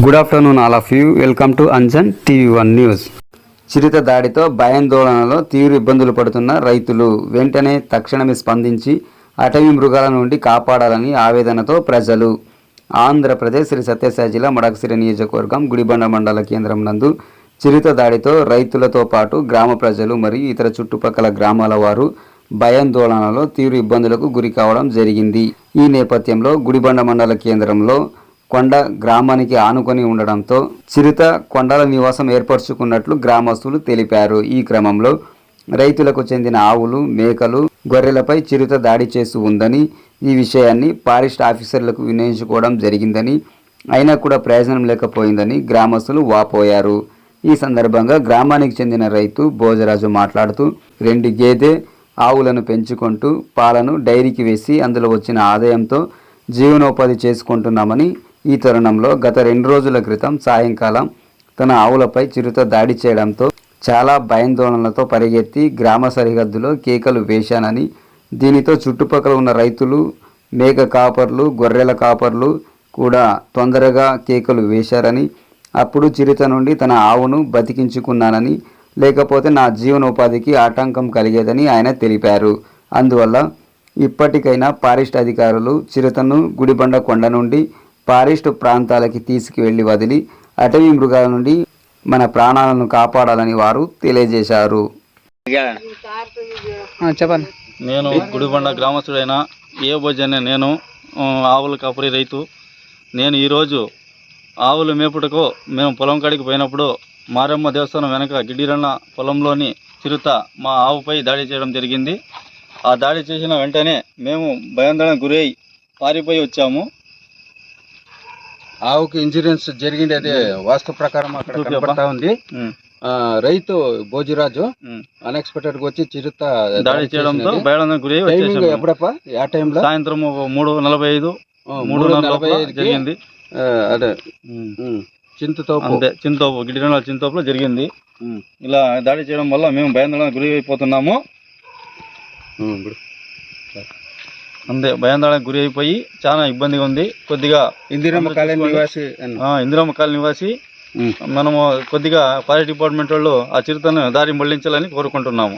Good afternoon all of you. Welcome to Anjan TV one news. చిరుత దాడితో భయాందోళనలో తీవ్ర ఇబ్బందులు పడుతున్న రైతులు వెంటనే తక్షణమే స్పందించి అటవీ మృగాల నుండి కాపాడాలని ఆవేదనతో ప్రజలు. ఆంధ్రప్రదేశ్ శ్రీ సత్యసాయి జిల్లా మడకశిర నియోజకవర్గం గుడిబండ మండల కేంద్రం నందు చిరుత దాడితో రైతులతో పాటు గ్రామ ప్రజలు మరియు ఇతర చుట్టుపక్కల గ్రామాల వారు భయాందోళనలో తీవ్ర ఇబ్బందులకు గురి కావడం జరిగింది. ఈ నేపథ్యంలో గుడిబండ మండల కేంద్రంలో కొండ గ్రామానికి ఆనుకొని ఉండడంతో చిరుత కొండల నివాసం ఏర్పరచుకున్నట్లు గ్రామస్తులు తెలిపారు. ఈ క్రమంలో రైతులకు చెందిన ఆవులు, మేకలు, గొర్రెలపై చిరుత దాడి చేస్తూ ఉందని, ఈ విషయాన్ని ఫారెస్ట్ ఆఫీసర్లకు వినియోగించుకోవడం జరిగిందని, అయినా కూడా ప్రయోజనం లేకపోయిందని గ్రామస్తులు వాపోయారు. ఈ సందర్భంగా గ్రామానికి చెందిన రైతు భోజరాజు మాట్లాడుతూ 2 గేదె ఆవులను పెంచుకుంటూ పాలను డైరీకి వేసి అందులో వచ్చిన ఆదాయంతో జీవనోపాధి చేసుకుంటున్నామని, ఈ తరుణంలో గత 2 రోజుల క్రితం సాయంకాలం తన ఆవులపై చిరుత దాడి చేయడంతో చాలా భయాందోళనలతో పరిగెత్తి గ్రామ సరిహద్దులో కేకలు వేశానని, దీనితో చుట్టుపక్కల ఉన్న రైతులు, మేక కాపర్లు, గొర్రెల కాపర్లు కూడా తొందరగా కేకలు వేశారని, అప్పుడు చిరుత నుండి తన ఆవును బతికించుకున్నానని, లేకపోతే నా జీవనోపాధికి ఆటంకం కలిగేదని ఆయన తెలిపారు. అందువల్ల ఇప్పటికైనా ఫారెస్ట్ అధికారులు చిరుతను గుడిబండ కొండ నుండి ఫారెస్ట్ ప్రాంతాలకి తీసుకువెళ్లి వదిలి అటవీ మృగాల నుండి మన ప్రాణాలను కాపాడాలని వారు తెలియజేశారు. చెప్పండి. నేను గుడిబండ గ్రామస్తుడైన ఏ భోజన నేను ఆవుల కాపరి రైతు. నేను ఈరోజు ఆవులు మేపుటకు మేము పొలం కాడికి పోయినప్పుడు మారమ్మ దేవస్థానం వెనక గిడ్డిరన్న పొలంలోని చిరుత మా ఆవుపై దాడి చేయడం జరిగింది. ఆ దాడి చేసిన వెంటనే మేము భయాందోళనకు గురై పారిపోయి వచ్చాము. ఆవుకి ఇన్సూరెన్స్ జరిగింది, అదే వాస్తు ప్రకారం అక్కడ కనపడతా ఉంది. రైతు భోజరాజు అన్ఎక్స్పెక్టెడ్ గా వచ్చి చిరుత దాడి చేయడంతో భయాందోళనకు గురై వచ్చేసాము. ఎప్పుడప్ప ఆ టైంలో సాయంత్రం 3:45 జరిగింది. అదే చింతతోపు, అంతే చింతోపు, గిడ్డిరన్న చింతోపులో జరిగింది. ఇలా దాడి చేయడం వల్ల మేము భయాందోళనకు గురి అయిపోతున్నాము. అంతే భయాందోళనకు గురి అయిపోయి చాలా ఇబ్బందిగా ఉంది. కొద్దిగా ఇందిరమ్మ కాలనీ నివాసి మనము కొద్దిగా ఫారెస్ట్ డిపార్ట్మెంట్ వాళ్ళు ఆ చిరుతను దారి మళ్లించాలని కోరుకుంటున్నాము.